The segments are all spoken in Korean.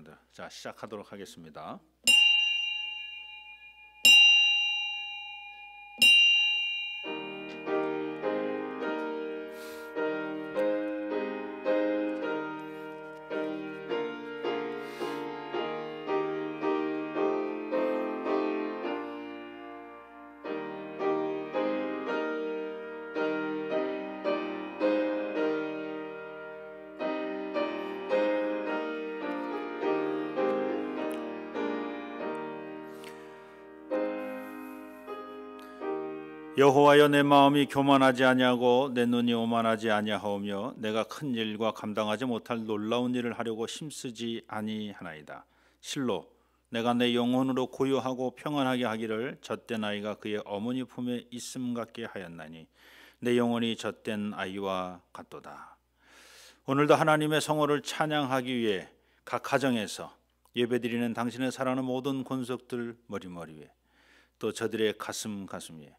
여러분들. 자, 시작하도록 하겠습니다. 여호와여, 내 마음이 교만하지 아니하고 내 눈이 오만하지 아니하오며 내가 큰 일과 감당하지 못할 놀라운 일을 하려고 힘쓰지 아니하나이다. 실로 내가 내 영혼으로 고요하고 평안하게 하기를 젖된 아이가 그의 어머니 품에 있음 같게 하였나니 내 영혼이 젖된 아이와 같도다. 오늘도 하나님의 성호를 찬양하기 위해 각 가정에서 예배드리는 당신의 사랑하는 모든 권속들 머리 위에, 또 저들의 가슴 위에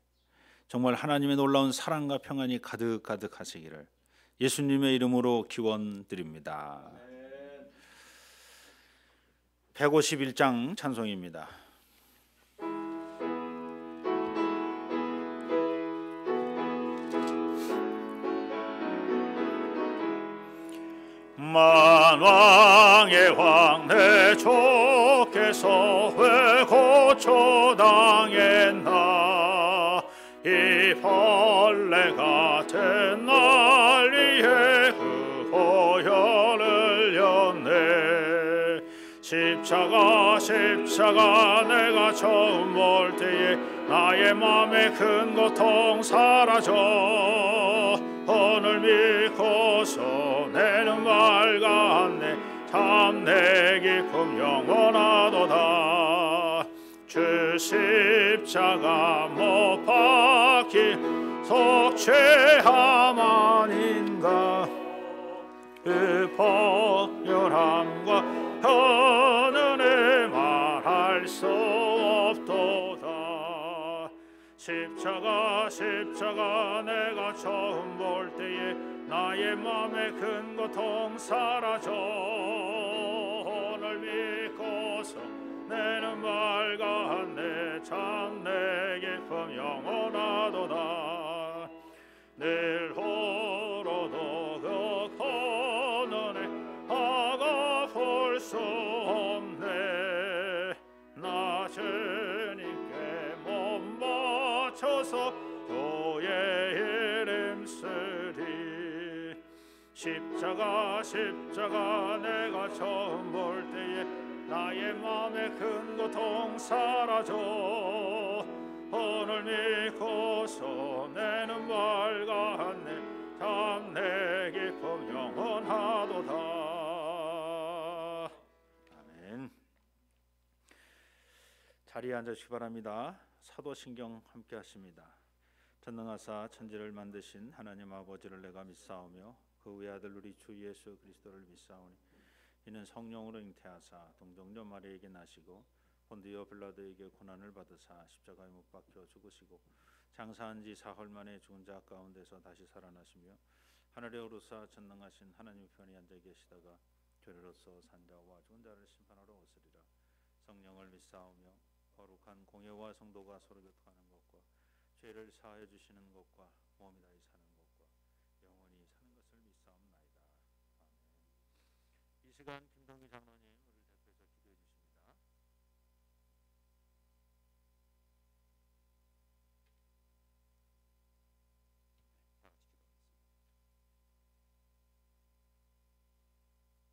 정말 하나님의 놀라운 사랑과 평안이 가득 하시기를 예수님의 이름으로 기원드립니다. 151장 찬송입니다. 만왕의 왕 내 주께서 왜 고초당했나. 이 벌레 같은 난리에 그 보혈을 렸네. 십자가 내가 처음 볼 때에 나의 맘에 큰 고통 사라져 오늘 믿고서 내 눈 밝았네. 참 내 기쁨 영원하도다. 주 십자가 못 박히 속죄함 아닌가. 그 보혈함과 현은혜 말할 수 없도다. 십자가 내가 처음 볼 때에 나의 맘에 큰 고통 사라져 오늘 믿고서 내 눈 밝았네. 참 내 기쁨 영원하도다. 늘 호로도 그 고난에 화가 볼 수 없네. 나 주님께 몸 바쳐서 교회 이름 쓰리. 십자가 내가 처음 볼 때에 나의 맘에 큰 고통 사라져 오늘 믿고서 내 눈 밝았네. 참 내 기쁨 영원하도다. 아멘. 자리에 앉으시기 바랍니다. 사도신경 함께 하십니다. 전능하사 천지를 만드신 하나님 아버지를 내가 믿사오며 그 외아들 우리 주 예수 그리스도를 믿사오니 이는 성령으로 잉태하사 동정녀 마리아에게 나시고 본디오 빌라도에게 고난을 받으사 십자가에 못 박혀 죽으시고 장사한 지 사흘 만에 죽은 자 가운데서 다시 살아나시며 하늘에 오르사 전능하신 하나님 편에 앉아 계시다가 죄로서 산 자와 죽은 자를 심판하러 오시리라. 성령을 믿사오며 거룩한 공예와 성도가 서로 교통하는 것과 죄를 사하여 주시는 것과 몸이 다시 사는 것과 영원히 사는 것을 믿사옵나이다. 아멘. 이 시간 김동기 장로님 우리를 대표해서 기도해 주십니다.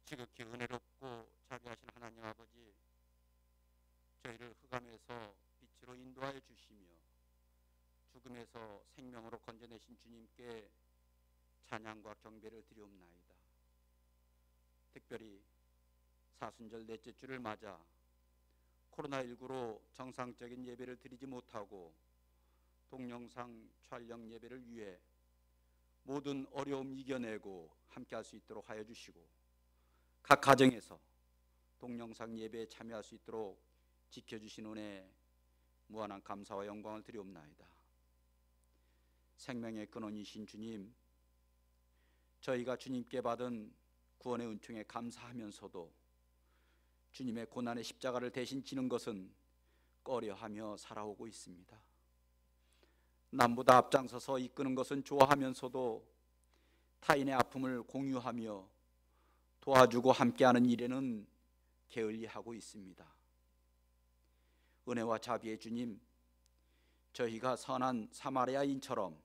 지극히 은혜롭고 자비하신 하나님 아버지, 저희를 흑암에서 빛으로 인도하여 주시며 죽음에서 생명으로 건져내신 주님께 찬양과 경배를 드리옵나이다. 특별히 사순절 넷째 주를 맞아 코로나19로 정상적인 예배를 드리지 못하고 동영상 촬영 예배를 위해 모든 어려움 이겨내고 함께할 수 있도록 하여 주시고, 각 가정에서 동영상 예배에 참여할 수 있도록 지켜주신 은혜 무한한 감사와 영광을 드리옵나이다. 생명의 근원이신 주님, 저희가 주님께 받은 구원의 은총에 감사하면서도 주님의 고난의 십자가를 대신 지는 것은 꺼려하며 살아오고 있습니다. 남보다 앞장서서 이끄는 것은 좋아하면서도 타인의 아픔을 공유하며 도와주고 함께하는 일에는 게을리하고 있습니다. 은혜와 자비의 주님, 저희가 선한 사마리아인처럼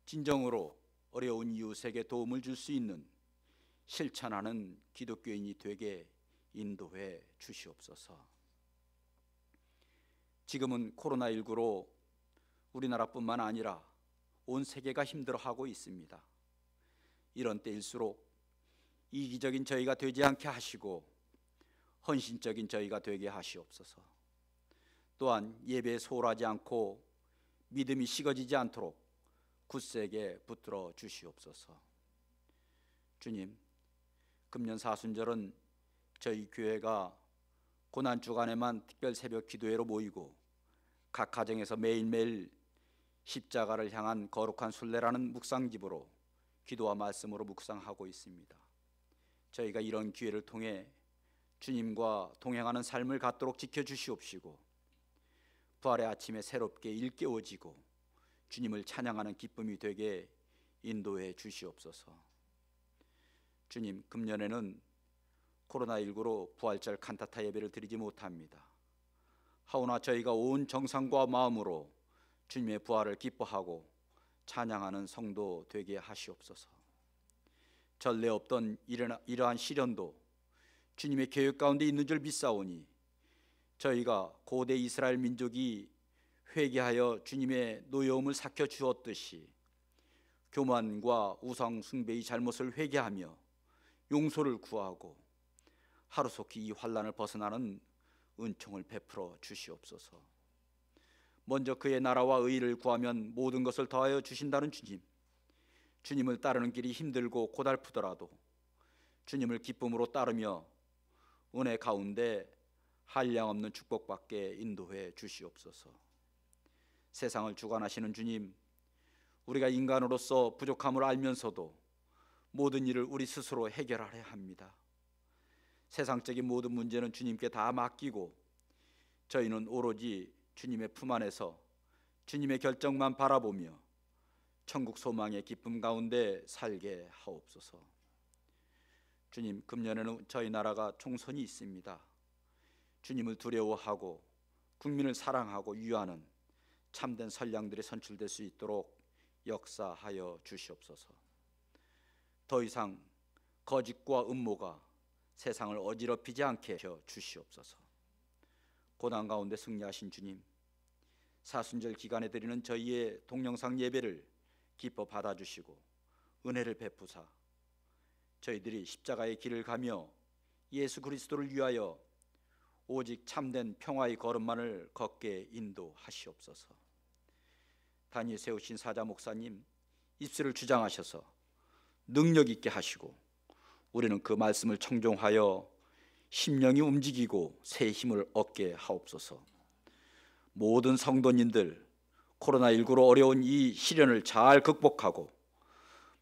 진정으로 어려운 이웃에게 도움을 줄 수 있는 실천하는 기독교인이 되게 인도해 주시옵소서. 지금은 코로나19로 우리나라뿐만 아니라 온 세계가 힘들어하고 있습니다. 이런 때일수록 이기적인 저희가 되지 않게 하시고 헌신적인 저희가 되게 하시옵소서. 또한 예배에 소홀하지 않고 믿음이 식어지지 않도록 굳세게 붙들어 주시옵소서. 주님, 금년 사순절은 저희 교회가 고난 주간에만 특별 새벽 기도회로 모이고 각 가정에서 매일매일 십자가를 향한 거룩한 순례라는 묵상집으로 기도와 말씀으로 묵상하고 있습니다. 저희가 이런 기회를 통해 주님과 동행하는 삶을 갖도록 지켜주시옵시고 부활의 아침에 새롭게 일깨워지고 주님을 찬양하는 기쁨이 되게 인도해 주시옵소서. 주님, 금년에는 코로나19로 부활절 칸타타 예배를 드리지 못합니다. 하오나 저희가 온 정성과 마음으로 주님의 부활을 기뻐하고 찬양하는 성도 되게 하시옵소서. 전례 없던 이러한 시련도 주님의 계획 가운데 있는 줄 믿사오니 저희가 고대 이스라엘 민족이 회개하여 주님의 노여움을 삭혀 주었듯이 교만과 우상 숭배의 잘못을 회개하며 용서를 구하고 하루속히 이 환난을 벗어나는 은총을 베풀어 주시옵소서. 먼저 그의 나라와 의를 구하면 모든 것을 더하여 주신다는 주님, 주님을 따르는 길이 힘들고 고달프더라도 주님을 기쁨으로 따르며 은혜 가운데 한량없는 축복받게 인도해 주시옵소서. 세상을 주관하시는 주님, 우리가 인간으로서 부족함을 알면서도 모든 일을 우리 스스로 해결하려 합니다. 세상적인 모든 문제는 주님께 다 맡기고 저희는 오로지 주님의 품 안에서 주님의 결정만 바라보며 천국 소망의 기쁨 가운데 살게 하옵소서. 주님, 금년에는 저희 나라가 총선이 있습니다. 주님을 두려워하고 국민을 사랑하고 유하는 참된 선량들이 선출될 수 있도록 역사하여 주시옵소서. 더 이상 거짓과 음모가 세상을 어지럽히지 않게 해 주시옵소서. 고난 가운데 승리하신 주님, 사순절 기간에 드리는 저희의 동영상 예배를 기뻐 받아주시고 은혜를 베푸사 저희들이 십자가의 길을 가며 예수 그리스도를 위하여 오직 참된 평화의 걸음만을 걷게 인도하시옵소서. 단위에 세우신 사자 목사님 입술을 주장하셔서 능력 있게 하시고 우리는 그 말씀을 청종하여 심령이 움직이고 새 힘을 얻게 하옵소서. 모든 성도님들 코로나19로 어려운 이 시련을 잘 극복하고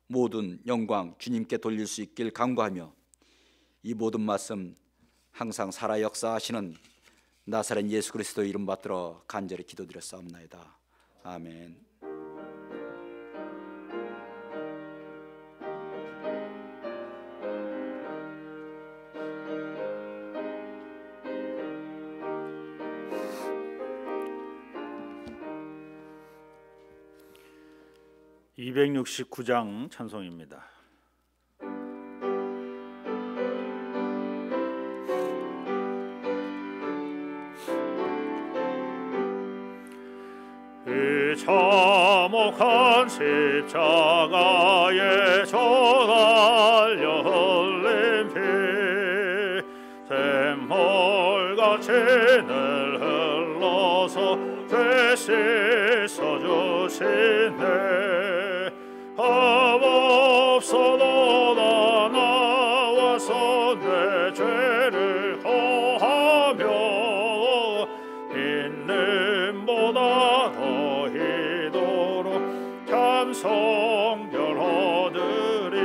모든 영광 주님께 돌릴 수 있길 간구하며 이 모든 말씀 항상 살아 역사하시는 나사렛 예수 그리스도 이름 받들어 간절히 기도드렸사옵나이다. 아멘. (269장) 찬송입니다. 그 참혹한 십자가에 저날려 흘린 피 샘물같이 늘 흘러서 되시 써주시네. 없어도 나 나와서 내 죄를 고하며 있는보다 더히도록 참성결 얻으리.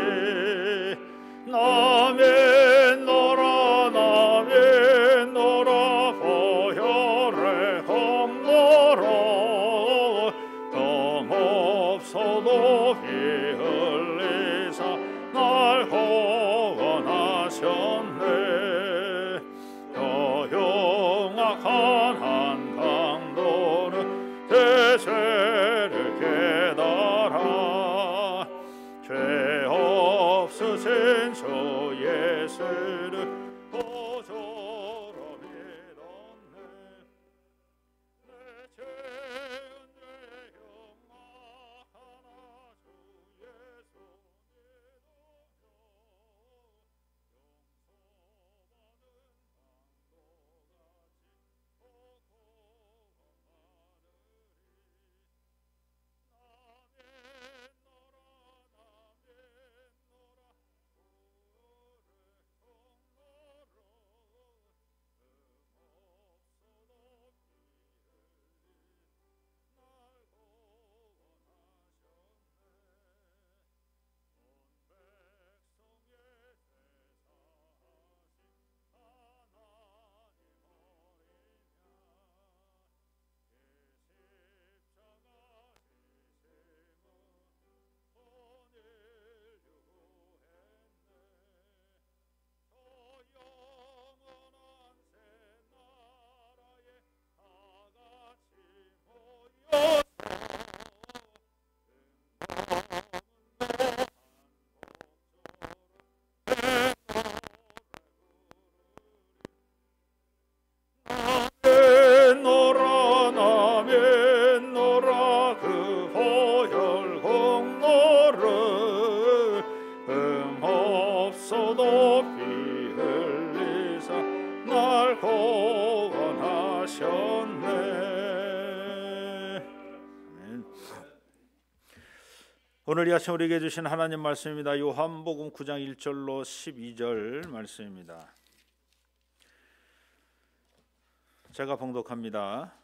나멘 너라 나멘 가난 강도는 제 죄를 깨달아 죄 없으신 주 예수를 보조로 믿었네. 내 죄은 왜 영원하나 주 예수 노라 그 보혈 공로를 없어도 피 흘리사 날 구원하셨네. 아멘. 오늘 이 아침 우리에게 주신 하나님 말씀입니다. 요한복음 9장 1절로 12절 말씀입니다. 제가 봉독합니다.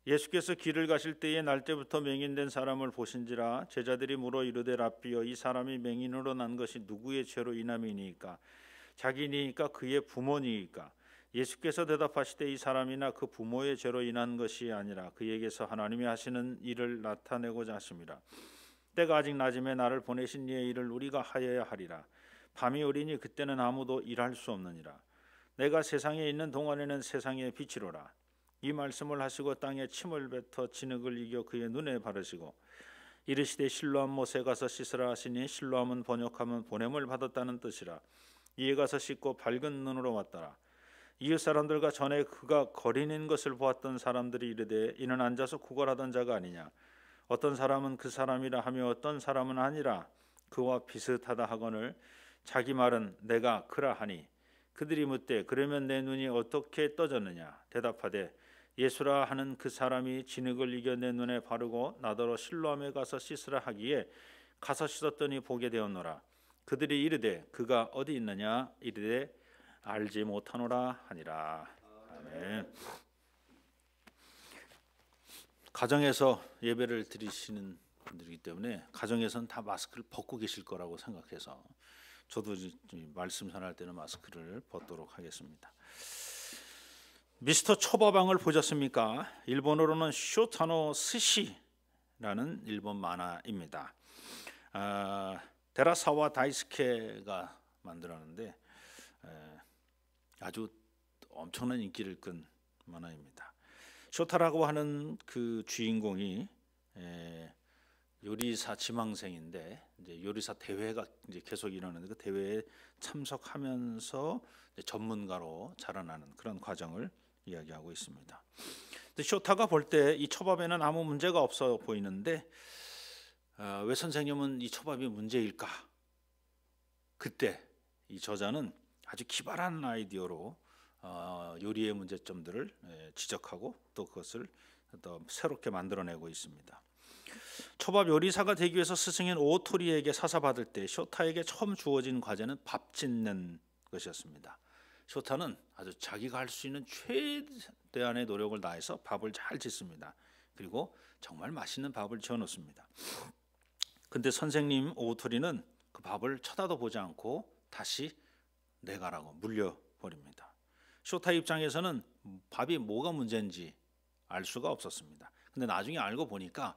예수께서 길을 가실 때에 날때부터 맹인된 사람을 보신지라 제자들이 물어 이르되 랍비여 이 사람이 맹인으로 난 것이 누구의 죄로 인함이니까 자기니까 그의 부모니까 예수께서 대답하시되 이 사람이나 그 부모의 죄로 인한 것이 아니라 그에게서 하나님이 하시는 일을 나타내고자 하심이라. 때가 아직 낮음에 나를 보내신 이의 일을 우리가 하여야 하리라. 밤이 오리니 그때는 아무도 일할 수 없느니라. 내가 세상에 있는 동안에는 세상의 빛이로라. 이 말씀을 하시고 땅에 침을 뱉어 진흙을 이겨 그의 눈에 바르시고 이르시되 실로암 못에 가서 씻으라 하시니 실로암은 번역하면 보냄을 받았다는 뜻이라. 이에 가서 씻고 밝은 눈으로 왔더라. 이웃 사람들과 전에 그가 거린인 것을 보았던 사람들이 이르되 이는 앉아서 구걸하던 자가 아니냐. 어떤 사람은 그 사람이라 하며 어떤 사람은 아니라 그와 비슷하다 하거늘 자기 말은 내가 그라 하니 그들이 묻되 그러면 내 눈이 어떻게 떠졌느냐. 대답하되 예수라 하는 그 사람이 진흙을 이겨 내 눈에 바르고 나더러 실로암에 가서 씻으라 하기에 가서 씻었더니 보게 되었노라. 그들이 이르되 그가 어디 있느냐. 이르되 알지 못하노라 하니라. 아멘. 가정에서 예배를 드리시는 분들이기 때문에 가정에서는 다 마스크를 벗고 계실 거라고 생각해서 저도 말씀 전할 때는 마스크를 벗도록 하겠습니다. 미스터 초밥왕을 보셨습니까? 일본어로는 쇼타노 스시라는 일본 만화입니다. 데라사와 다이스케가 만들었는데 아주 엄청난 인기를 끈 만화입니다. 쇼타라고 하는 그 주인공이 요리사 지망생인데 이제 요리사 대회가 이제 계속 일어나는데 그 대회에 참석하면서 이제 전문가로 자라나는 그런 과정을 이야기하고 있습니다. 근데 쇼타가 볼 때 이 초밥에는 아무 문제가 없어 보이는데 왜 선생님은 이 초밥이 문제일까? 그때 이 저자는 아주 기발한 아이디어로 요리의 문제점들을 지적하고 또 그것을 또 새롭게 만들어내고 있습니다. 초밥 요리사가 되기 위해서 스승인 오토리에게 사사받을 때 쇼타에게 처음 주어진 과제는 밥 짓는 것이었습니다. 쇼타는 아주 자기가 할 수 있는 최대한의 노력을 다해서 밥을 잘 짓습니다. 그리고 정말 맛있는 밥을 지어놓습니다. 근데 선생님 오토리는 그 밥을 쳐다도 보지 않고 다시 내가라고 물려버립니다. 쇼타 입장에서는 밥이 뭐가 문제인지 알 수가 없었습니다. 근데 나중에 알고 보니까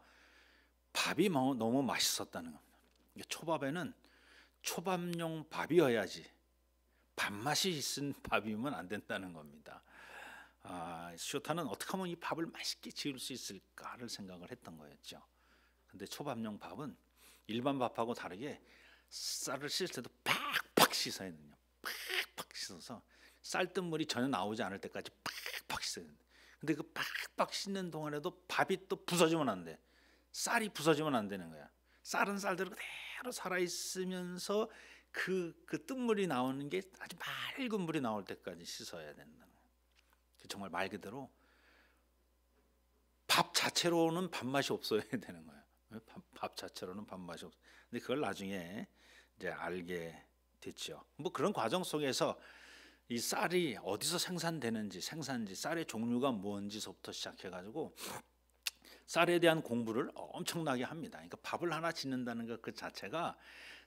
밥이 너무 맛있었다는 겁니다. 초밥에는 초밥용 밥이어야지 밥맛이 있은 밥이면 안 된다는 겁니다. 쇼타는 어떻게 하면 이 밥을 맛있게 지을 수 있을까를 생각을 했던 거였죠. 근데 초밥용 밥은 일반 밥하고 다르게 쌀을 씻을 때도 팍팍 씻어야 되거든요. 팍팍 씻어서 쌀뜨물이 전혀 나오지 않을 때까지 팍팍 씻어야 된다. 근데 그 팍팍 씻는 동안에도 밥이 또 부서지면 안 돼. 쌀이 부서지면 안 되는 거야. 쌀은 쌀대로 그대로 살아 있으면서 그 뜬물이 나오는 게 아주 맑은 물이 나올 때까지 씻어야 된다는 거예요. 정말 말 그대로 밥 자체로는 밥맛이 없어야 되는 거예요. 밥 자체로는 밥맛이 없어. 근데 그걸 나중에 이제 알게 됐죠. 뭐 그런 과정 속에서 이 쌀이 어디서 생산되는지, 생산지, 쌀의 종류가 뭔지서부터 시작해가지고 쌀에 대한 공부를 엄청나게 합니다. 그러니까 밥을 하나 짓는다는 것 그 자체가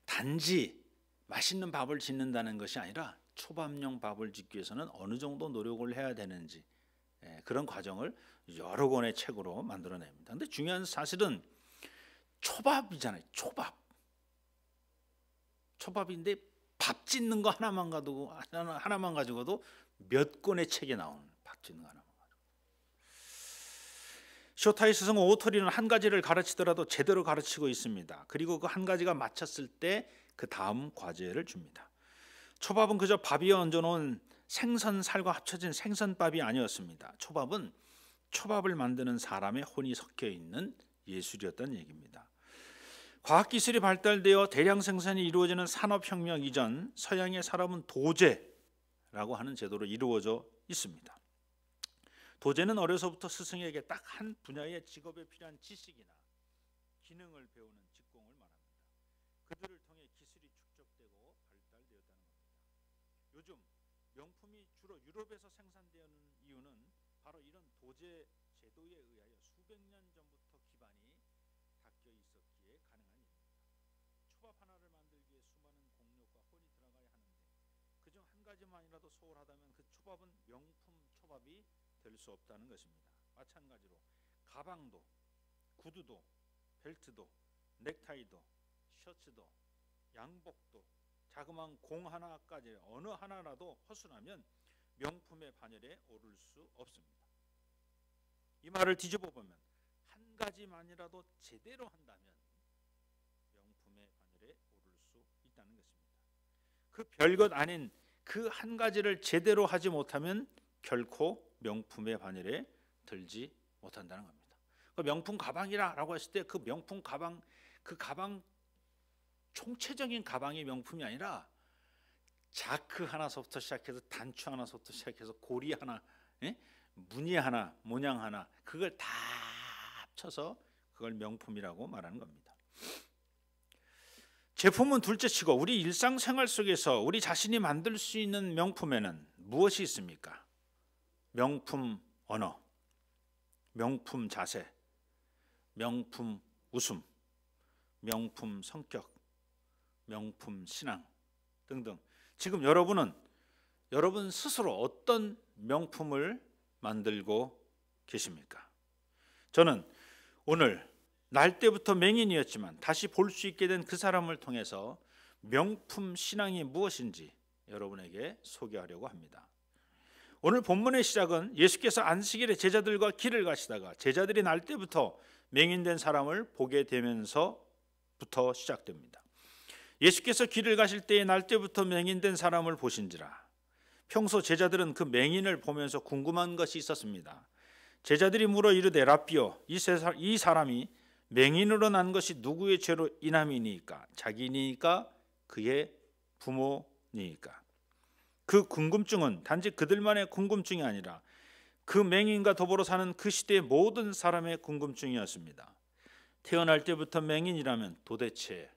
단지 맛있는 밥을 짓는다는 것이 아니라 초밥용 밥을 짓기 위해서는 어느 정도 노력을 해야 되는지 그런 과정을 여러 권의 책으로 만들어냅니다. 근데 중요한 사실은 초밥이잖아요. 초밥인데 밥 짓는 거 하나만 가지고도 몇 권의 책이 나오는 밥 짓는 거 하나만 가지고. 쇼타의 스승 오토리는 한 가지를 가르치더라도 제대로 가르치고 있습니다. 그리고 그 한 가지가 마쳤을 때 그 다음 과제를 줍니다. 초밥은 그저 밥이 얹어놓은 생선살과 합쳐진 생선밥이 아니었습니다. 초밥은 초밥을 만드는 사람의 혼이 섞여 있는 예술이었다는 얘기입니다. 과학기술이 발달되어 대량 생산이 이루어지는 산업혁명 이전 서양의 사람은 도제라고 하는 제도로 이루어져 있습니다. 도제는 어려서부터 스승에게 딱 한 분야의 직업에 필요한 지식이나 기능을 배우는 직공을 말합니다. 그들을 통해 기술이 축적되고 발달되었다는 겁니다. 요즘 명품이 주로 유럽에서 생산되는 이유는 바로 이런 도제 제도에 의하여 수백 년 전부터 기반이 닦여 있었기에 가능한 일입니다. 초밥 하나를 만들기 위해 수많은 공력과 혼이 들어가야 하는데 그중 한 가지만이라도 소홀하다면 그 초밥은 명품 초밥이 될 수 없다는 것입니다. 마찬가지로 가방도, 구두도, 벨트도, 넥타이도, 셔츠도, 양복도, 자그마한 공 하나까지 어느 하나라도 허술하면 명품의 반열에 오를 수 없습니다. 이 말을 뒤집어 보면 한 가지만이라도 제대로 한다면 명품의 반열에 오를 수 있다는 것입니다. 그 별것 아닌 그 한 가지를 제대로 하지 못하면 결코 명품의 반열에 들지 못한다는 겁니다. 그 명품 가방이라고 했을 때 그 명품 가방, 그 가방 총체적인 가방이 명품이 아니라 자크 하나서부터 시작해서 단추 하나서부터 시작해서 고리 하나, 무늬 하나, 모양 하나, 그걸 다 합쳐서 그걸 명품이라고 말하는 겁니다. 제품은 둘째치고 우리 일상생활 속에서 우리 자신이 만들 수 있는 명품에는 무엇이 있습니까? 명품 언어, 명품 자세, 명품 웃음, 명품 성격, 명품 신앙 등등. 지금 여러분 스스로 어떤 명품을 만들고 계십니까? 저는 오늘 날 때부터 맹인이었지만 다시 볼 수 있게 된 그 사람을 통해서 명품 신앙이 무엇인지 여러분에게 소개하려고 합니다. 오늘 본문의 시작은 예수께서 안식일에 제자들과 길을 가시다가 제자들이 날 때부터 맹인된 사람을 보게 되면서부터 시작됩니다. 예수께서 길을 가실 때에 날 때부터 맹인된 사람을 보신지라. 평소 제자들은 그 맹인을 보면서 궁금한 것이 있었습니다. 제자들이 물어 이르되 라삐여, 이 사람이 맹인으로 난 것이 누구의 죄로 인함이니까? 자기니까? 그의 부모니까? 그 궁금증은 단지 그들만의 궁금증이 아니라 그 맹인과 더불어 사는 그 시대의 모든 사람의 궁금증이었습니다. 태어날 때부터 맹인이라면 도대체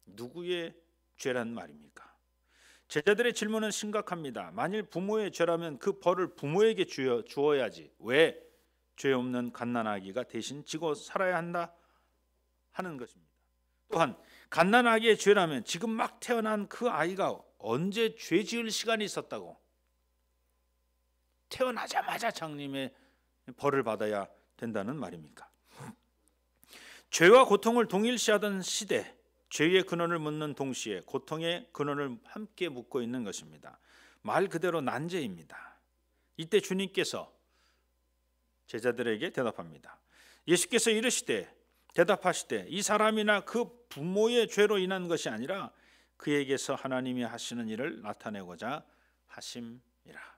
누구의 죄란 말입니까? 제자들의 질문은 심각합니다. 만일 부모의 죄라면 그 벌을 부모에게 주어야지 왜 죄 없는 갓난아기가 대신 지고 살아야 한다 하는 것입니다. 또한 갓난아기의 죄라면 지금 막 태어난 그 아이가 언제 죄 지을 시간이 있었다고? 태어나자마자 장님의 벌을 받아야 된다는 말입니까? 죄와 고통을 동일시하던 시대, 죄의 근원을 묻는 동시에 고통의 근원을 함께 묻고 있는 것입니다. 말 그대로 난제입니다. 이때 주님께서 제자들에게 대답합니다. 예수께서 이르시되 대답하시되 이 사람이나 그 부모의 죄로 인한 것이 아니라 그에게서 하나님이 하시는 일을 나타내고자 하심이라.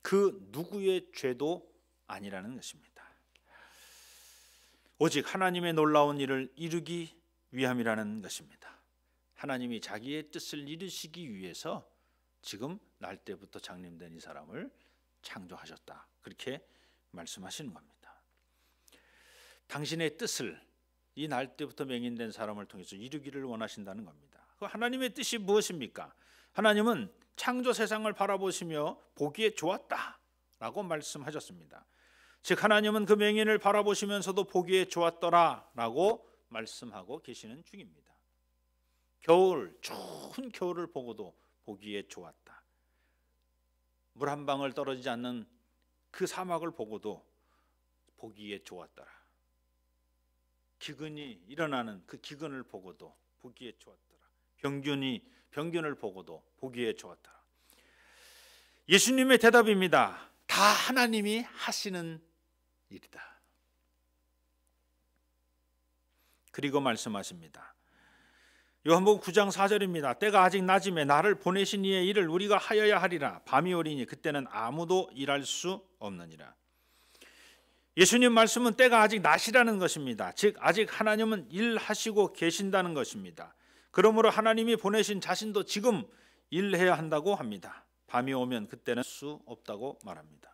그 누구의 죄도 아니라는 것입니다. 오직 하나님의 놀라운 일을 이루기 위함이라는 것입니다. 하나님이 자기의 뜻을 이루시기 위해서 지금 날 때부터 장림된 이 사람을 창조하셨다. 그렇게 말씀하시는 겁니다. 당신의 뜻을 이 날 때부터 맹인된 사람을 통해서 이루기를 원하신다는 겁니다. 그 하나님의 뜻이 무엇입니까? 하나님은 창조 세상을 바라보시며 보기에 좋았다라고 말씀하셨습니다. 즉 하나님은 그 맹인을 바라보시면서도 보기에 좋았더라라고 말씀하고 계시는 중입니다. 겨울, 좋은 겨울을 보고도 보기에 좋았다. 물 한 방울 떨어지지 않는 그 사막을 보고도 보기에 좋았더라. 기근이 일어나는 그 기근을 보고도 보기에 좋았더라. 병균을 보고도 보기에 좋았더라. 예수님의 대답입니다. 다 하나님이 하시는 일이다. 그리고 말씀하십니다. 요한복음 9장 4절입니다. 때가 아직 낮음에 나를 보내신 이의 일을 우리가 하여야 하리라. 밤이 오리니 그때는 아무도 일할 수 없느니라. 예수님 말씀은 때가 아직 낮이라는 것입니다. 즉 아직 하나님은 일하시고 계신다는 것입니다. 그러므로 하나님이 보내신 자신도 지금 일해야 한다고 합니다. 밤이 오면 그때는 수 없다고 말합니다.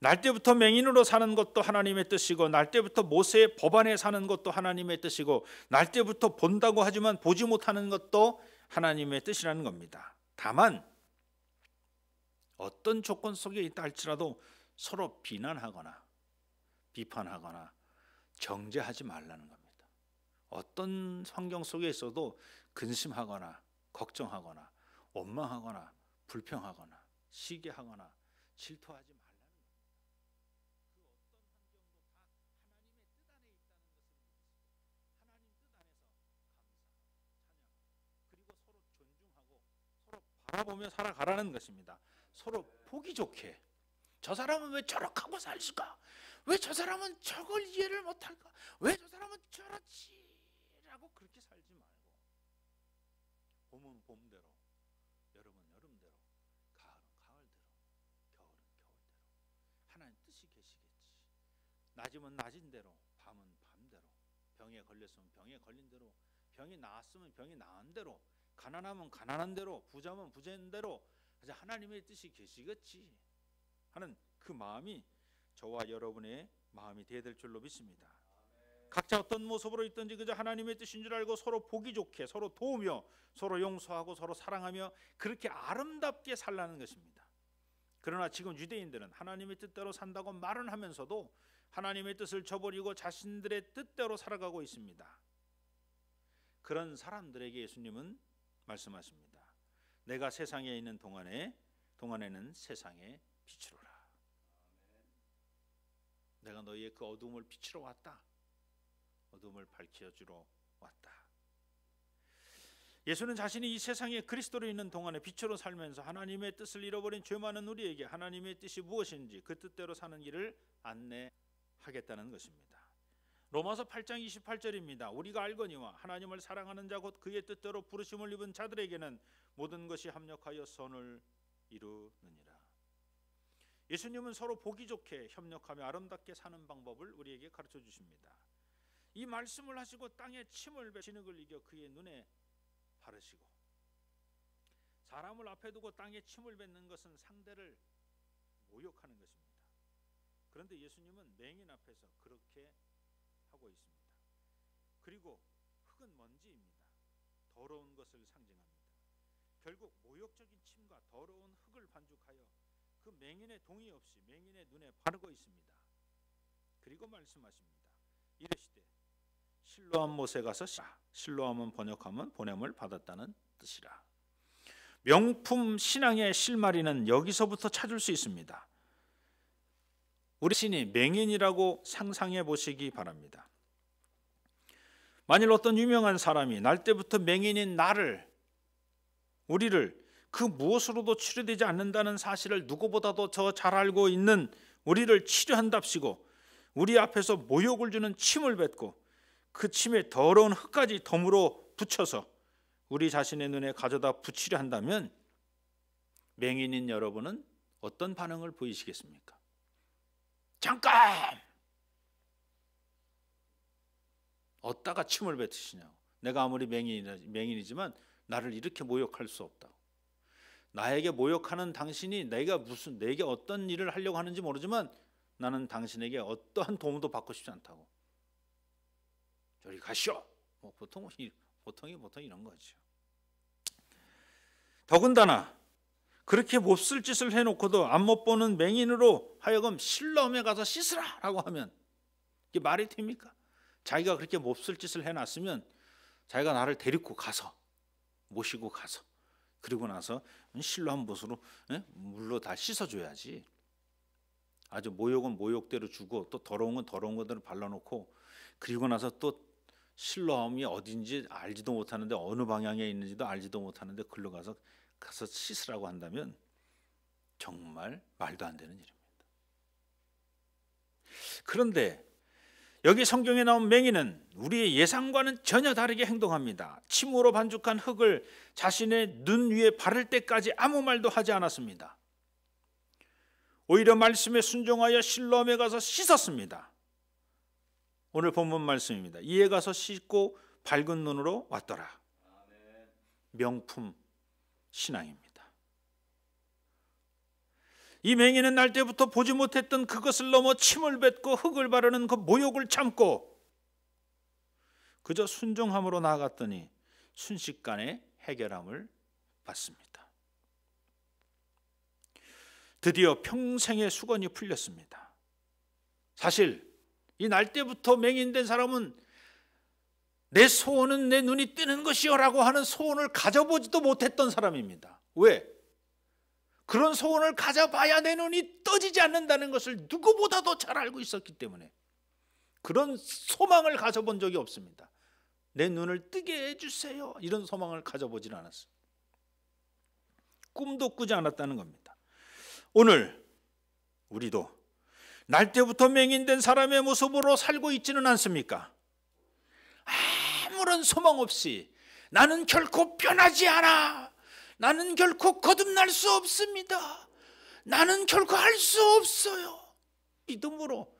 날 때부터 맹인으로 사는 것도 하나님의 뜻이고 날 때부터 모세의 법 안에 사는 것도 하나님의 뜻이고 날 때부터 본다고 하지만 보지 못하는 것도 하나님의 뜻이라는 겁니다. 다만 어떤 조건 속에 있다 할지라도 서로 비난하거나 비판하거나 정죄하지 말라는 겁니다. 어떤 환경 속에 있어도 근심하거나 걱정하거나 원망하거나 불평하거나 시기하거나 질투하지 말라는 겁니다. 그 어떤 환경도 다 하나님의 뜻 안에 있다는 것을 믿습니다. 하나님 뜻 안에서 감사, 찬양, 그리고 서로 존중하고 서로 바라보며 살아가라는 것입니다. 서로 보기 좋게. 저 사람은 왜 저렇게 살까? 왜 저 사람은 저걸 이해를 못할까? 왜 저 사람은 저렇지? 라고 그렇게 살지 말고 봄은 봄대로, 여름은 여름대로, 가을은 가을대로, 겨울은 겨울대로 하나님 뜻이 계시겠지. 낮이면 낮인 대로, 밤은 밤대로, 병에 걸렸으면 병에 걸린 대로, 병이 나았으면 병이 나은 대로, 가난하면 가난한 대로, 부자면 부자인 대로 하나님의 뜻이 계시겠지 하는 그 마음이 저와 여러분의 마음이 되어야 될 줄로 믿습니다. 각자 어떤 모습으로 있든지 그저 하나님의 뜻인 줄 알고 서로 보기 좋게 서로 도우며 서로 용서하고 서로 사랑하며 그렇게 아름답게 살라는 것입니다. 그러나 지금 유대인들은 하나님의 뜻대로 산다고 말은 하면서도 하나님의 뜻을 저버리고 자신들의 뜻대로 살아가고 있습니다. 그런 사람들에게 예수님은 말씀하십니다. 내가 세상에 있는 동안에는 세상의 빛이로라. 내가 너희의 그 어두움을 빛으로 왔다. 어두움을 밝혀주러 왔다. 예수는 자신이 이 세상에 그리스도로 있는 동안에 빛으로 살면서 하나님의 뜻을 잃어버린 죄 많은 우리에게 하나님의 뜻이 무엇인지 그 뜻대로 사는 길을 안내하겠다는 것입니다. 로마서 8장 28절입니다. 우리가 알거니와 하나님을 사랑하는 자 곧 그의 뜻대로 부르심을 입은 자들에게는 모든 것이 합력하여 선을 이루느니라. 예수님은 서로 보기 좋게 협력하며 아름답게 사는 방법을 우리에게 가르쳐 주십니다. 이 말씀을 하시고 땅에 침을 뱉 진흙을 이겨 그의 눈에 바르시고 사람을 앞에 두고 땅에 침을 뱉는 것은 상대를 모욕하는 것입니다. 그런데 예수님은 맹인 앞에서 그렇게 하고 있습니다. 그리고 흙은 먼지입니다. 더러운 것을 상징합니다. 결국 모욕적인 침과 더러운 흙을 반죽하여 그 맹인의 동의 없이 맹인의 눈에 바르고 있습니다. 그리고 말씀하십니다. 이르시되 실로암 못에 가서 실로암은 번역하면 보냄을 받았다는 뜻이라. 명품 신앙의 실마리는 여기서부터 찾을 수 있습니다. 우리 신이 맹인이라고 상상해 보시기 바랍니다. 만일 어떤 유명한 사람이 날 때부터 맹인인 우리를 그 무엇으로도 치료되지 않는다는 사실을 누구보다도 더 잘 알고 있는 우리를 치료한답시고 우리 앞에서 모욕을 주는 침을 뱉고 그 침에 더러운 흙까지 덤으로 붙여서 우리 자신의 눈에 가져다 붙이려 한다면 맹인인 여러분은 어떤 반응을 보이시겠습니까? 잠깐! 어디다가 침을 뱉으시냐고. 내가 아무리 맹인이지만 나를 이렇게 모욕할 수 없다고. 나에게 모욕하는 당신이 내게 어떤 일을 하려고 하는지 모르지만 나는 당신에게 어떠한 도움도 받고 싶지 않다고. 저리 가시오. 보통이 이런 거죠. 더군다나 그렇게 몹쓸 짓을 해놓고도 안 못 보는 맹인으로 하여금 실로암에 가서 씻으라라고 하면 이게 말이 됩니까? 자기가 그렇게 몹쓸 짓을 해놨으면 자기가 나를 데리고 가서 모시고 가서 그리고 나서 실로암 못으로 물로 다 씻어줘야지. 아주 모욕은 모욕대로 주고 또 더러운 건 더러운 것대로 발라놓고 그리고 나서 또 실로암이 어딘지 알지도 못하는데 어느 방향에 있는지도 알지도 못하는데 글로 가서 씻으라고 한다면 정말 말도 안 되는 일입니다. 그런데 여기 성경에 나온 맹인은 우리의 예상과는 전혀 다르게 행동합니다. 침으로 반죽한 흙을 자신의 눈 위에 바를 때까지 아무 말도 하지 않았습니다. 오히려 말씀에 순종하여 실로암에 가서 씻었습니다. 오늘 본문 말씀입니다. 이에 가서 씻고 밝은 눈으로 왔더라. 명품 신앙입니다. 이 맹인은 날 때부터 보지 못했던 그것을 넘어 침을 뱉고 흙을 바르는 그 모욕을 참고 그저 순종함으로 나아갔더니 순식간에 해결함을 받습니다. 드디어 평생의 수건이 풀렸습니다. 사실 이 날 때부터 맹인된 사람은 내 소원은 내 눈이 뜨는 것이요라고 하는 소원을 가져보지도 못했던 사람입니다. 왜? 그런 소원을 가져봐야 내 눈이 떠지지 않는다는 것을 누구보다도 잘 알고 있었기 때문에 그런 소망을 가져본 적이 없습니다. 내 눈을 뜨게 해주세요. 이런 소망을 가져보질 않았어요. 꿈도 꾸지 않았다는 겁니다. 오늘 우리도 날 때부터 맹인된 사람의 모습으로 살고 있지는 않습니까? 아무런 소망 없이 나는 결코 변하지 않아. 나는 결코 거듭날 수 없습니다. 나는 결코 할 수 없어요. 믿음으로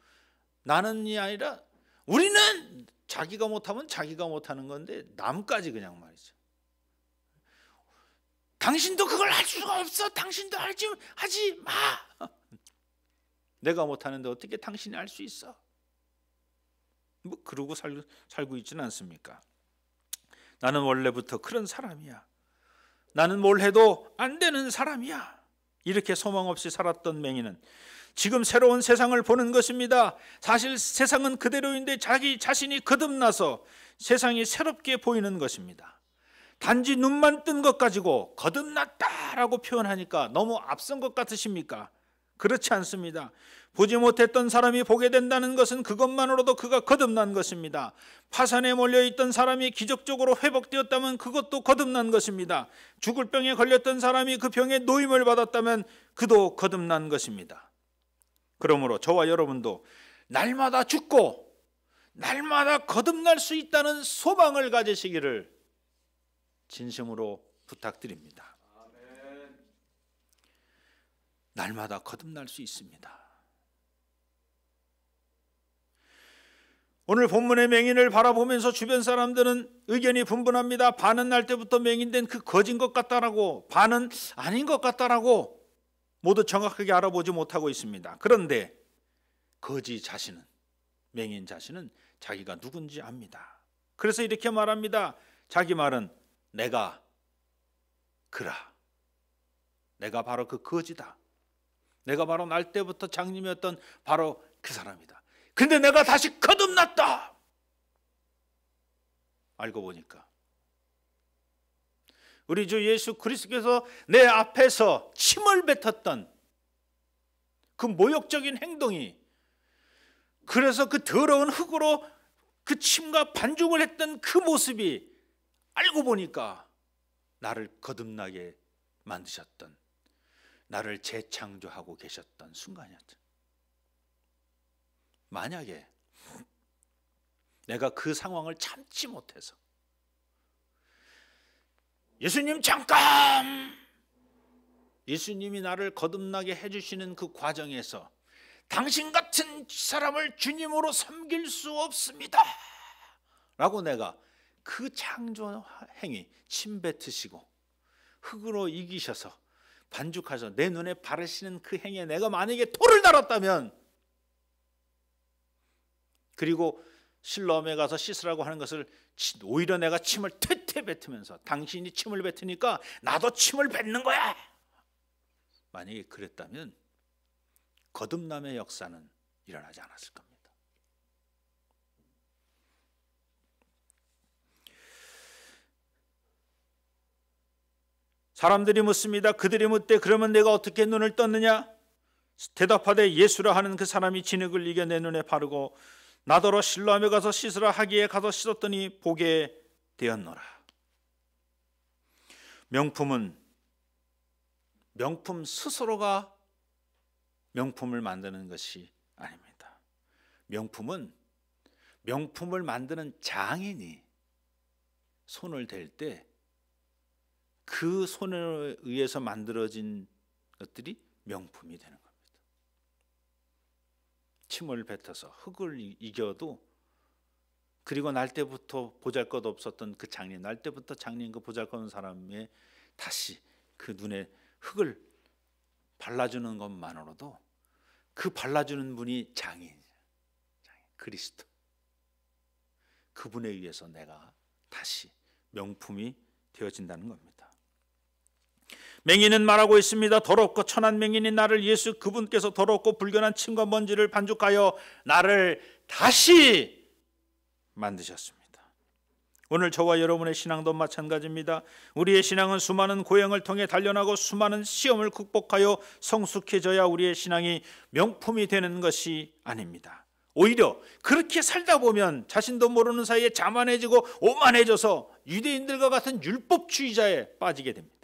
나는이 아니라 우리는 자기가 못하면 자기가 못하는 건데 남까지 그냥 말이죠. 당신도 그걸 할 수가 없어. 당신도 하지 마. 내가 못하는데 어떻게 당신이 할 수 있어? 뭐 그러고 살고 있지는 않습니까? 나는 원래부터 그런 사람이야. 나는 뭘 해도 안 되는 사람이야. 이렇게 소망 없이 살았던 맹인은 지금 새로운 세상을 보는 것입니다. 사실 세상은 그대로인데 자기 자신이 거듭나서 세상이 새롭게 보이는 것입니다. 단지 눈만 뜬 것 가지고 거듭났다라고 표현하니까 너무 앞선 것 같으십니까? 그렇지 않습니다. 보지 못했던 사람이 보게 된다는 것은 그것만으로도 그가 거듭난 것입니다. 파산에 몰려있던 사람이 기적적으로 회복되었다면 그것도 거듭난 것입니다. 죽을 병에 걸렸던 사람이 그 병에 노임을 받았다면 그도 거듭난 것입니다. 그러므로 저와 여러분도 날마다 죽고 날마다 거듭날 수 있다는 소망을 가지시기를 진심으로 부탁드립니다. 날마다 거듭날 수 있습니다. 오늘 본문의 맹인을 바라보면서 주변 사람들은 의견이 분분합니다. 반은 날 때부터 맹인된 그 거진 것 같다라고, 반은 아닌 것 같다라고 모두 정확하게 알아보지 못하고 있습니다. 그런데 거지 자신은, 맹인 자신은 자기가 누군지 압니다. 그래서 이렇게 말합니다. 자기 말은 내가 그라. 내가 바로 그 거지다. 내가 바로 날 때부터 장님이었던 바로 그 사람이다. 근데 내가 다시 거듭났다. 알고 보니까 우리 주 예수 그리스도께서 내 앞에서 침을 뱉었던 그 모욕적인 행동이, 그래서 그 더러운 흙으로 그 침과 반죽을 했던 그 모습이 알고 보니까 나를 거듭나게 만드셨던, 나를 재창조하고 계셨던 순간이었죠. 만약에 내가 그 상황을 참지 못해서 예수님 잠깐, 예수님이 나를 거듭나게 해주시는 그 과정에서 당신 같은 사람을 주님으로 섬길 수 없습니다 라고 내가 그 창조 행위, 침 뱉으시고 흙으로 이기셔서 반죽하셔서 내 눈에 바르시는 그 행위에 내가 만약에 토를 달았다면, 그리고 실로암에 가서 씻으라고 하는 것을 오히려 내가 침을 퇴퇴 뱉으면서 당신이 침을 뱉으니까 나도 침을 뱉는 거야, 만약에 그랬다면 거듭남의 역사는 일어나지 않았을 겁니다. 사람들이 묻습니다. 그들이 묻되 그러면 내가 어떻게 눈을 떴느냐? 대답하되 예수라 하는 그 사람이 진흙을 이겨 내 눈에 바르고 나더러 실로암에 가서 씻으라 하기에 가서 씻었더니 보게 되었노라. 명품은 명품 스스로가 명품을 만드는 것이 아닙니다. 명품은 명품을 만드는 장인이 손을 댈 때 그 손에 의해서 만들어진 것들이 명품이 되는 겁니다. 침을 뱉어서 흙을 이겨도, 그리고 날 때부터 보잘것 없었던 그 장인, 날 때부터 장인 그 보잘것 없는 사람의 다시 그 눈에 흙을 발라주는 것만으로도 그 발라주는 분이 장인, 그리스도, 그분에 의해서 내가 다시 명품이 되어진다는 겁니다. 맹인은 말하고 있습니다. 더럽고 천한 맹인인 나를 예수 그분께서 더럽고 불결한 침과 먼지를 반죽하여 나를 다시 만드셨습니다. 오늘 저와 여러분의 신앙도 마찬가지입니다. 우리의 신앙은 수많은 고행을 통해 단련하고 수많은 시험을 극복하여 성숙해져야 우리의 신앙이 명품이 되는 것이 아닙니다. 오히려 그렇게 살다 보면 자신도 모르는 사이에 자만해지고 오만해져서 유대인들과 같은 율법주의자에 빠지게 됩니다.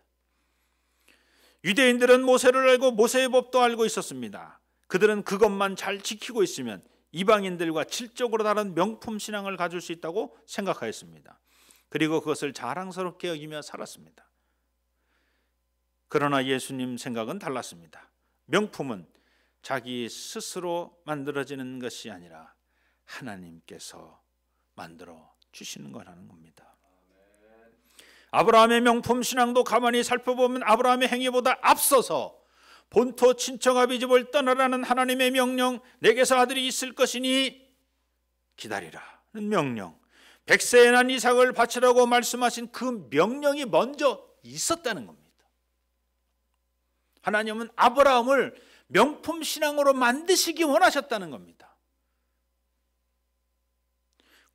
유대인들은 모세를 알고 모세의 법도 알고 있었습니다. 그들은 그것만 잘 지키고 있으면 이방인들과 질적으로 다른 명품 신앙을 가질 수 있다고 생각하였습니다. 그리고 그것을 자랑스럽게 여기며 살았습니다. 그러나 예수님 생각은 달랐습니다. 명품은 자기 스스로 만들어지는 것이 아니라 하나님께서 만들어 주시는 거라는 겁니다. 아브라함의 명품 신앙도 가만히 살펴보면 아브라함의 행위보다 앞서서 본토 친척 아비 집을 떠나라는 하나님의 명령, 내게서 아들이 있을 것이니 기다리라는 명령, 100세에 난 이삭을 바치라고 말씀하신 그 명령이 먼저 있었다는 겁니다. 하나님은 아브라함을 명품 신앙으로 만드시기 원하셨다는 겁니다.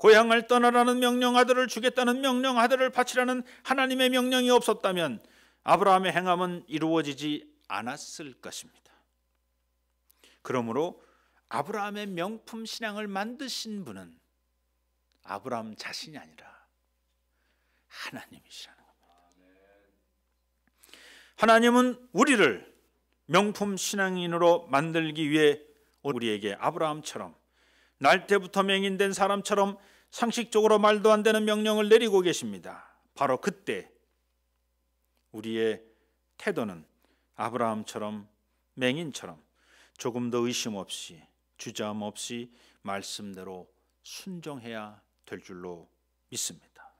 고향을 떠나라는 명령, 아들을 주겠다는 명령, 아들을 바치라는 하나님의 명령이 없었다면 아브라함의 행함은 이루어지지 않았을 것입니다. 그러므로 아브라함의 명품 신앙을 만드신 분은 아브라함 자신이 아니라 하나님이시라는 겁니다. 하나님은 우리를 명품 신앙인으로 만들기 위해 우리에게 아브라함처럼, 날 때부터 맹인된 사람처럼 상식적으로 말도 안 되는 명령을 내리고 계십니다. 바로 그때 우리의 태도는 아브라함처럼, 맹인처럼 조금 더 의심 없이, 주저함 없이 말씀대로 순종해야 될 줄로 믿습니다.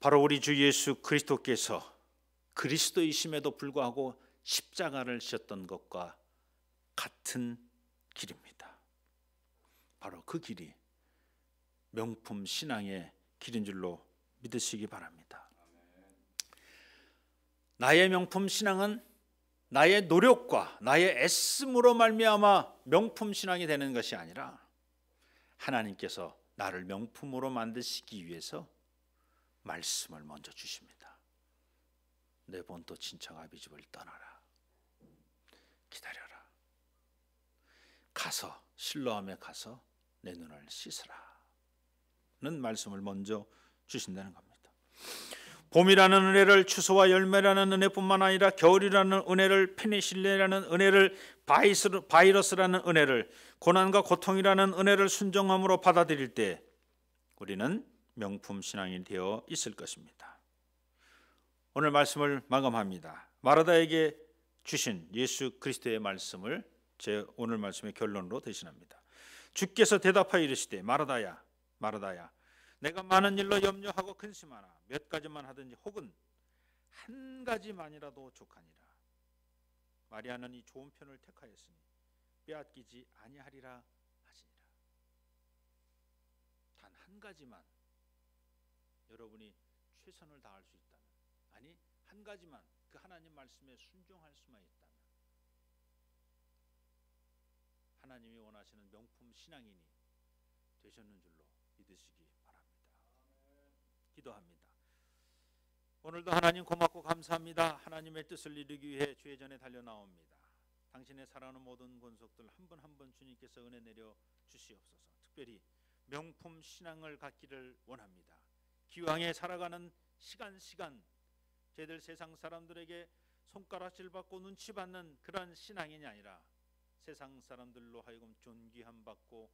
바로 우리 주 예수 그리스도께서 그리스도이심에도 불구하고 십자가를 지셨던 것과 같은 길입니다. 바로 그 길이 명품 신앙의 길인 줄로 믿으시기 바랍니다. 나의 명품 신앙은 나의 노력과 나의 애씀으로 말미암아 명품 신앙이 되는 것이 아니라 하나님께서 나를 명품으로 만드시기 위해서 말씀을 먼저 주십니다. 내 본토 친척 아비 집을 떠나라. 기다려라. 가서 실로암에 가서 내 눈을 씻으라 는 말씀을 먼저 주신다는 겁니다. 봄이라는 은혜를 추수와 열매라는 은혜뿐만 아니라 겨울이라는 은혜를, 페니실린이라는 은혜를, 바이러스라는 은혜를, 고난과 고통이라는 은혜를 순종함으로 받아들일 때 우리는 명품 신앙이 되어 있을 것입니다. 오늘 말씀을 마감합니다. 마르다에게 주신 예수 그리스도의 말씀을 제 오늘 말씀의 결론으로 대신합니다. 주께서 대답하여 이르시되 마르다야 마르다야 내가 많은 일로 염려하고 근심하나 몇 가지만 하든지 혹은 한 가지만이라도 족하니라. 마리아는 이 좋은 편을 택하였으니 빼앗기지 아니하리라 하시니라. 단 한 가지만 여러분이 최선을 다할 수 있다면, 아니 한 가지만 그 하나님 말씀에 순종할 수만 있다면 하나님이 원하시는 명품 신앙인이 되셨는 줄로 믿으시기 바랍니다. 기도합니다. 오늘도 하나님 고맙고 감사합니다. 하나님의 뜻을 이루기 위해 주의 전에 달려나옵니다. 당신의 사랑하는 모든 권속들 한 분 한 분 주님께서 은혜 내려 주시옵소서. 특별히 명품 신앙을 갖기를 원합니다. 기왕에 살아가는 시간 저희들 세상 사람들에게 손가락질 받고 눈치 받는 그런 신앙인이 아니라 세상 사람들로 하여금 존귀함 받고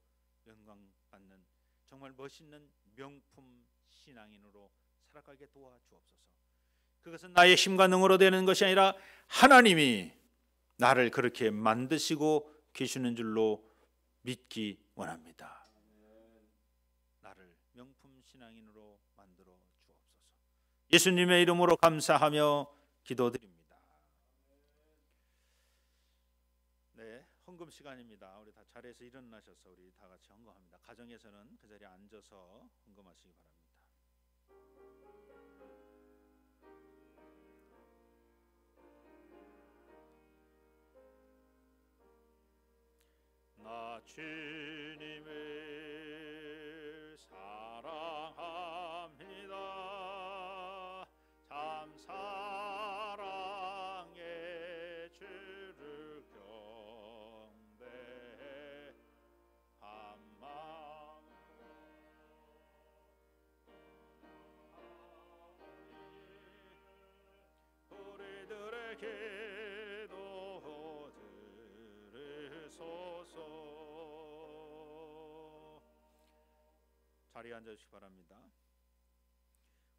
영광 받는 정말 멋있는 명품 신앙인으로 살아가게 도와주옵소서. 그것은 나의 힘과 능으로 되는 것이 아니라 하나님이 나를 그렇게 만드시고 계시는 줄로 믿기 원합니다. 나를 명품 신앙인으로 만들어 주옵소서. 예수님의 이름으로 감사하며 기도드립니다. 네, 헌금 시간입니다. 우리 다 자리에서 일어나셔서 우리 다 같이 헌금합니다. 가정에서는 그 자리에 앉아서 헌금하시기 바랍니다. 나 주님을 사랑합니다. 참 사랑의 주를 경배해 밤마다 우리들의 기도 들으소서. 자리에 앉아주시기 바랍니다.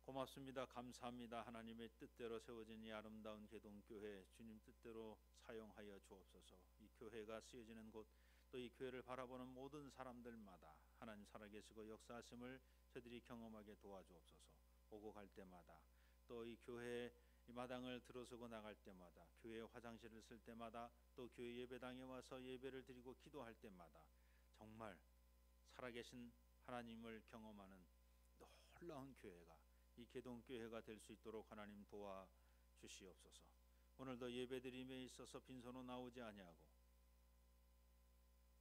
고맙습니다. 감사합니다. 하나님의 뜻대로 세워진 이 아름다운 개동교회 주님 뜻대로 사용하여 주옵소서. 이 교회가 쓰여지는 곳, 또 이 교회를 바라보는 모든 사람들마다 하나님 살아계시고 역사하심을 저들이 경험하게 도와주옵소서. 오고 갈 때마다, 또 이 교회 이 마당을 들어서고 나갈 때마다, 교회 화장실을 쓸 때마다, 또 교회 예배당에 와서 예배를 드리고 기도할 때마다 정말 살아계신 하나님을 경험하는 놀라운 교회가, 이 개동교회가 될 수 있도록 하나님 도와주시옵소서. 오늘도 예배드림에 있어서 빈손으로 나오지 아니하고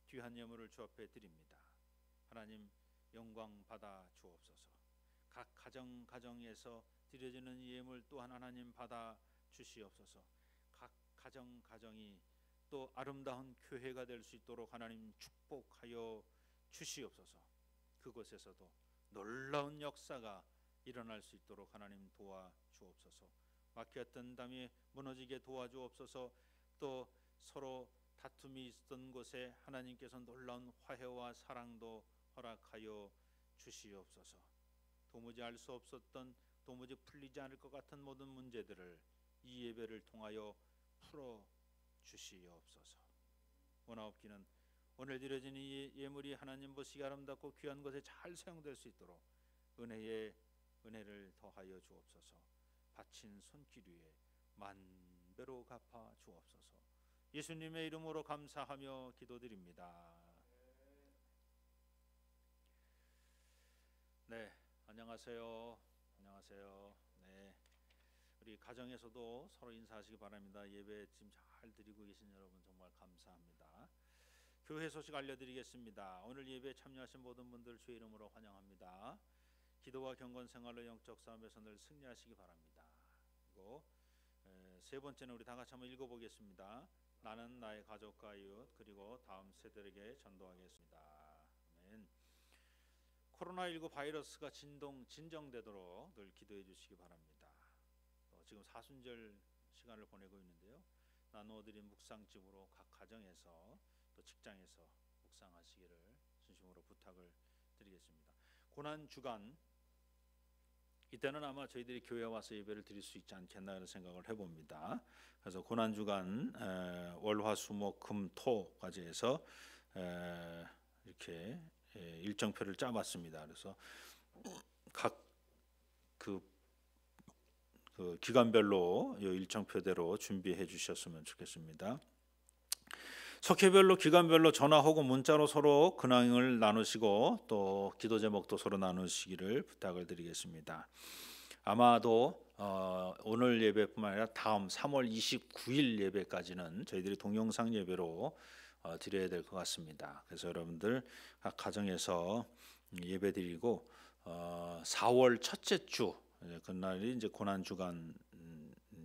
귀한 예물을 주 앞에 드립니다. 하나님 영광 받아 주옵소서. 각 가정에서 드려지는 예물 또한 하나님 받아 주시옵소서. 각 가정이 또 아름다운 교회가 될 수 있도록 하나님 축복하여 주시옵소서. 그곳에서도 놀라운 역사가 일어날 수 있도록 하나님 도와주옵소서. 막혔던 담이 무너지게 도와주옵소서. 또 서로 다툼이 있었던 곳에 하나님께서 놀라운 화해와 사랑도 허락하여 주시옵소서. 도무지 알 수 없었던, 도무지 풀리지 않을 것 같은 모든 문제들을 이 예배를 통하여 풀어 주시옵소서. 원하옵기는 오늘 드려진 이 예물이 하나님 보시기 아름답고 귀한 것에 잘 사용될 수 있도록 은혜를 더하여 주옵소서. 바친 손길 위에 만배로 갚아 주옵소서. 예수님의 이름으로 감사하며 기도드립니다. 네, 안녕하세요. 네, 우리 가정에서도 서로 인사하시기 바랍니다. 예배 지금 잘 드리고 계신 여러분 정말 감사합니다. 교회 소식 알려드리겠습니다. 오늘 예배에 참여하신 모든 분들 주의 이름으로 환영합니다. 기도와 경건 생활로 영적 싸움에서 늘 승리하시기 바랍니다. 그리고 세 번째는 우리 다 같이 한번 읽어보겠습니다. 나는 나의 가족과 이웃 그리고 다음 세대에게 전도하겠습니다. 아멘. 코로나19 바이러스가 진정되도록 늘 기도해 주시기 바랍니다. 지금 사순절 시간을 보내고 있는데요. 나누어드린 묵상집으로 각 가정에서 또 직장에서 묵상하시기를 진심으로 부탁을 드리겠습니다. 고난주간, 이때는 아마 저희들이 교회에 와서 예배를 드릴 수 있지 않겠나 하는 생각을 해봅니다. 그래서 고난주간 월화수목금토까지 해서 이렇게 일정표를 짜봤습니다. 그래서 각 그 기간별로 이 일정표대로 준비해 주셨으면 좋겠습니다. 석회별로 기간별로 전화 혹은 문자로 서로 근황을 나누시고 또 기도 제목도 서로 나누시기를 부탁을 드리겠습니다. 아마도 오늘 예배뿐만 아니라 다음 3월 29일 예배까지는 저희들이 동영상 예배로 드려야 될 것 같습니다. 그래서 여러분들 각 가정에서 예배 드리고 4월 첫째 주 그날이 이제 고난 주간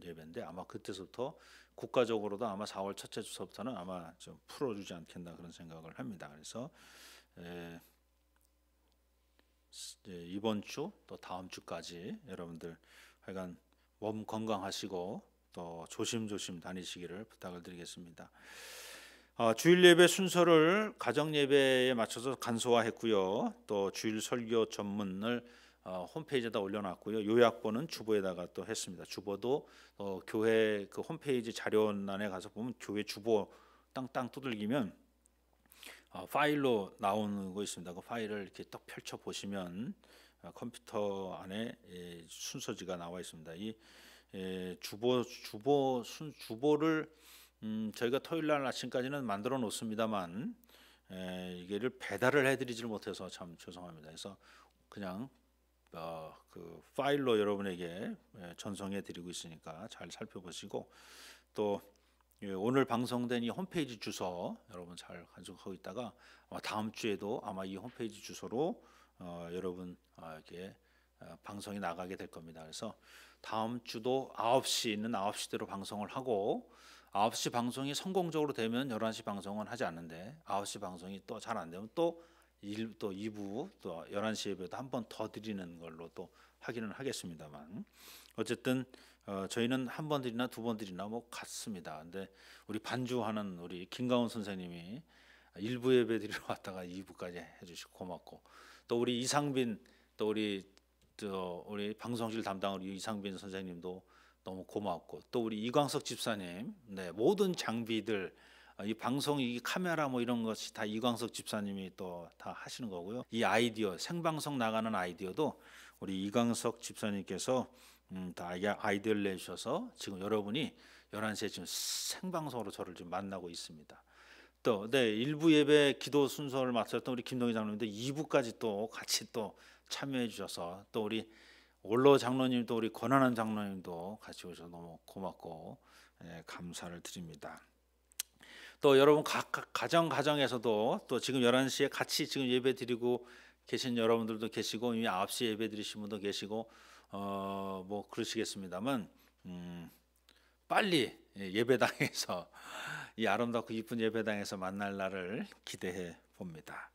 예배인데 아마 그때서부터 국가적으로도 아마 4월 첫째 주서부터는 아마 좀 풀어주지 않겠나 그런 생각을 합니다. 그래서 이번 주 또 다음 주까지 여러분들 하여간 몸 건강하시고 또 조심조심 다니시기를 부탁을 드리겠습니다. 주일 예배 순서를 가정 예배에 맞춰서 간소화했고요. 또 주일 설교 전문을 홈페이지에다 올려놨고요. 요약본은 주보에다가 또 했습니다. 주보도 교회 그 홈페이지 자료란에 가서 보면 교회 주보 땅땅 두들기면 파일로 나오는 거 있습니다. 그 파일을 이렇게 딱 펼쳐 보시면 컴퓨터 안에 순서지가 나와 있습니다. 이 주보를 저희가 토요일 날 아침까지는 만들어 놓습니다만 이게를 배달을 해드리질 못해서 참 죄송합니다. 그래서 그냥 그 파일로 여러분에게 전송해 드리고 있으니까 잘 살펴보시고 또 오늘 방송된 이 홈페이지 주소 여러분 잘 가지고 있다가 아마 다음 주에도 아마 이 홈페이지 주소로 여러분 이렇게 방송이 나가게 될 겁니다. 그래서 다음 주도 9시는 9시대로 방송을 하고 9시 방송이 성공적으로 되면 11시 방송은 하지 않는데 9시 방송이 또 잘 안 되면 또 2부 또 11시 예배도 한 번 더 드리는 걸로 또 하기는 하겠습니다만 어쨌든 저희는 한 번 드리나 두 번 드리나 뭐 같습니다. 근데 우리 반주하는 우리 김가훈 선생님이 1부 예배 드리러 왔다가 2부까지 해주시고 고맙고 또 우리 이상빈 또 우리 방송실 담당 우리 이상빈 선생님도 너무 고맙고 또 우리 이광석 집사님 모든 장비들 이 방송 이 카메라 뭐 이런 것이 다 이광석 집사님이 또 다 하시는 거고요. 이 아이디어 생방송 나가는 아이디어도 우리 이광석 집사님께서 다 아이디어를 내주셔서 지금 여러분이 11시에 지금 생방송으로 저를 지금 만나고 있습니다. 또 1부 예배 기도 순서를 맡았던 우리 김동희 장로님도 2부까지 또 같이 또 참여해 주셔서 또 우리 올로 장로님도 우리 권한한 장로님도 같이 오셔서 너무 고맙고 감사를 드립니다. 또 여러분 각 가정에서도 또 지금 11시에 같이 지금 예배 드리고 계신 여러분들도 계시고 이미 9시에 예배 드리신 분도 계시고 뭐 그러시겠습니다만 빨리 예배당에서 이 아름답고 이쁜 예배당에서 만날 날을 기대해 봅니다.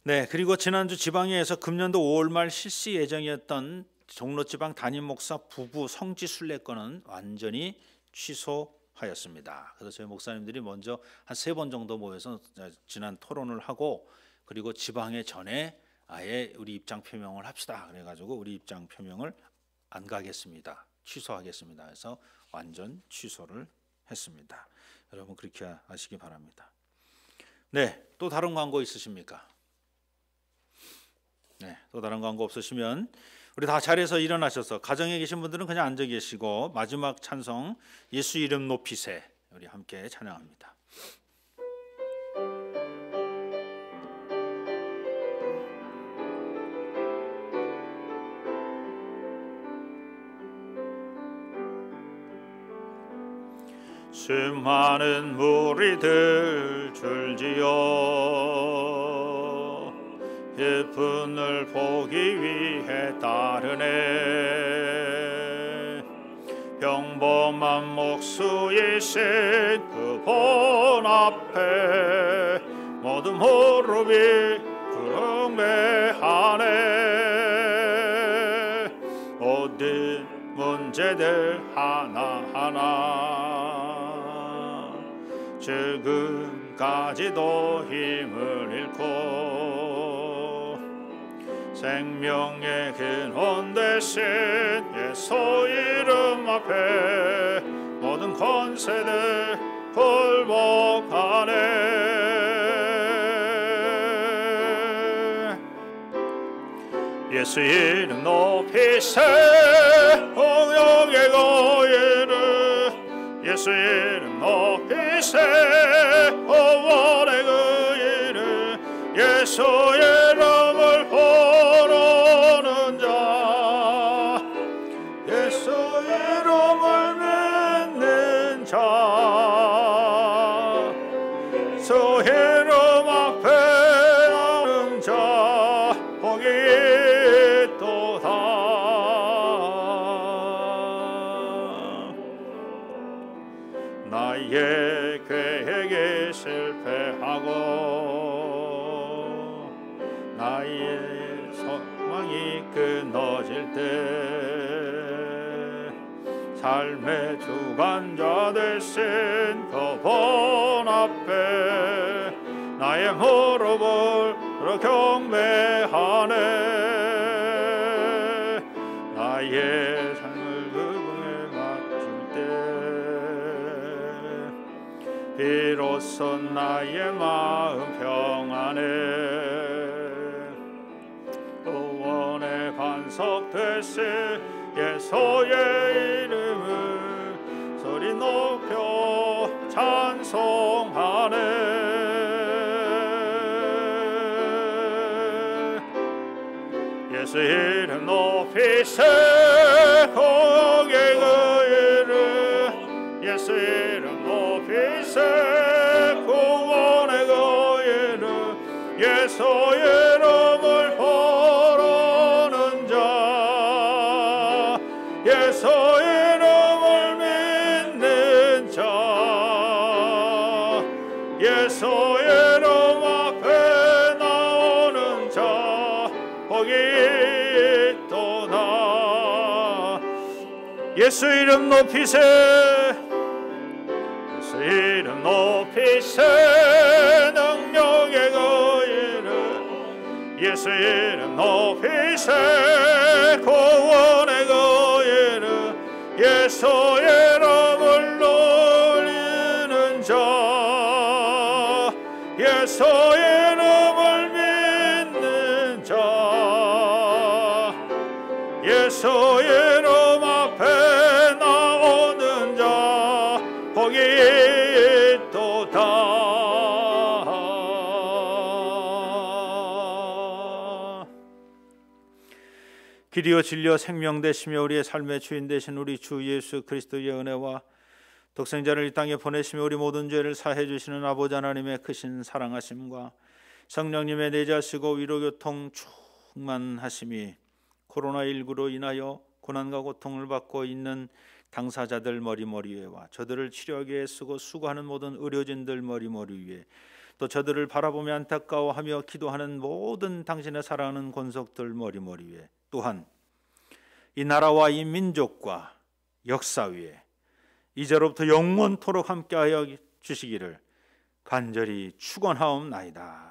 네, 그리고 지난주 지방회에서 금년도 5월 말 실시 예정이었던 종로지방 담임 목사 부부 성지 순례권은 완전히 취소하였습니다. 그래서 저희 목사님들이 먼저 한 3번 정도 모여서 지난 토론을 하고 그리고 지방회 전에 아예 우리 입장 표명을 합시다. 그래가지고 우리 입장 표명을 안 가겠습니다. 취소하겠습니다. 그래서 완전 취소를 했습니다. 여러분 그렇게 하시기 바랍니다. 네, 또 다른 광고 있으십니까? 네, 또 다른 광고 없으시면 우리 다 자리에서 일어나셔서 가정에 계신 분들은 그냥 앉아 계시고 마지막 찬송 예수 이름 높이세 우리 함께 찬양합니다. 수많은 무리들 줄지어 예쁜을 보기 위해 따르네. 평범한 목수이신 그분 앞에 모든 무릎이 꿇음에 모든 문제들 하나하나 지금까지도 힘을 잃고 생명의 근원 대신 예수 이름 앞에 모든 권세들 굴복하네. 예수 이름 높이세 공영의 거인을 예수 이름 높이세 구원의 의인을 예수 이름을 부르는 자 예수 이름을 믿는 자 주 이름 앞에 나는 자 복이 있도다. 나의 계획이 실패하고 나의 소망이 끊어질 때 삶의 주관자 되신 그분 앞에 나의 무릎을 경배하네. 나의 삶을 그분에 맡길 때 비로소 나의 마음 평안해. 구원의 반석 되신 예수의 이름을 소리 높여 찬송하네. 예수 이름 높이세 공의 의인을 예수 이름 높이세 구원의 의인을 예수 이름을 부르는 자 예수 이름을 믿는 자 예수 이름 앞에 나오는 자 복이 있도다. 예수 이름 높이세 예수 이름 높이세 능력의 거인을 예수 이름 높이세 구원의 거인을 예수 이름을 놀리는 자 예수 이름을 믿는 자 예수 이름 앞에 나오는 자 복이 있도다. 길이요 진리요 생명 되시며 우리의 삶의 주인 되신 우리 주 예수 그리스도의 은혜와 독생자를 이 땅에 보내시며 우리 모든 죄를 사해 주시는 아버지 하나님의 크신 사랑하심과 성령님의 내자시고 위로교통 충만하심이 코로나19로 인하여 고난과 고통을 받고 있는 당사자들 머리 위에와 저들을 치료하기 위해 쓰고 수고하는 모든 의료진들 머리 위에 또 저들을 바라보며 안타까워하며 기도하는 모든 당신의 사랑하는 권속들 머리 위에 또한 이 나라와 이 민족과 역사 위에 이제로부터 영원토록 함께하여 주시기를 간절히 축원하옵나이다.